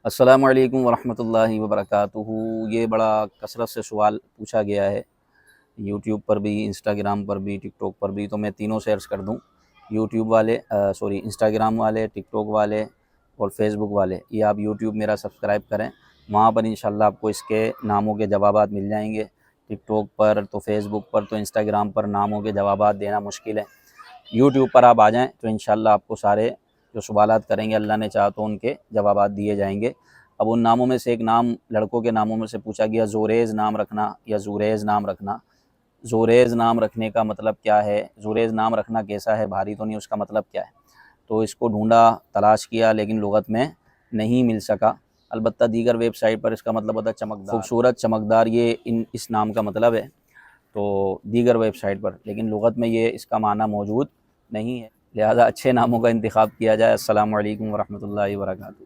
السلام علیکم ورحمۃ اللہ وبرکاتہ۔ یہ بڑا کثرت سے سوال پوچھا گیا ہے یوٹیوب پر بھی، انسٹاگرام پر بھی، ٹک ٹاک پر بھی، تو میں تینوں سے عرض کر دوں، یوٹیوب والے انسٹاگرام والے، ٹک ٹاک والے اور فیس بک والے، یہ آپ یوٹیوب میرا سبسکرائب کریں، وہاں پر انشاءاللہ آپ کو اس کے ناموں کے جوابات مل جائیں گے۔ ٹک ٹاک پر تو فیس بک پر تو انسٹاگرام پر ناموں کے جوابات دینا مشکل ہے، یوٹیوب پر آپ آ جائیں تو انشاءاللہ آپ کو سارے جو سوالات کریں گے اللہ نے چاہا تو ان کے جوابات دیے جائیں گے۔ اب ان ناموں میں سے ایک نام لڑکوں کے ناموں میں سے پوچھا گیا، زوریز نام رکھنا یا زوریز نام رکھنا۔ زوریز نام رکھنے کا مطلب کیا ہے؟ زوریز نام رکھنا کیسا ہے؟ بھاری تو نہیں، اس کا مطلب کیا ہے؟ تو اس کو ڈھونڈا، تلاش کیا، لیکن لغت میں نہیں مل سکا۔ البتہ دیگر ویب سائٹ پر اس کا مطلب ہوتا ہے چمکدار، خوبصورت، چمکدار، یہ اس نام کا مطلب ہے تو دیگر ویب سائٹ پر، لیکن لغت میں یہ اس کا معنی موجود نہیں ہے، لہذا اچھے ناموں کا انتخاب کیا جائے۔ السلام علیکم ورحمۃ اللہ وبرکاتہ۔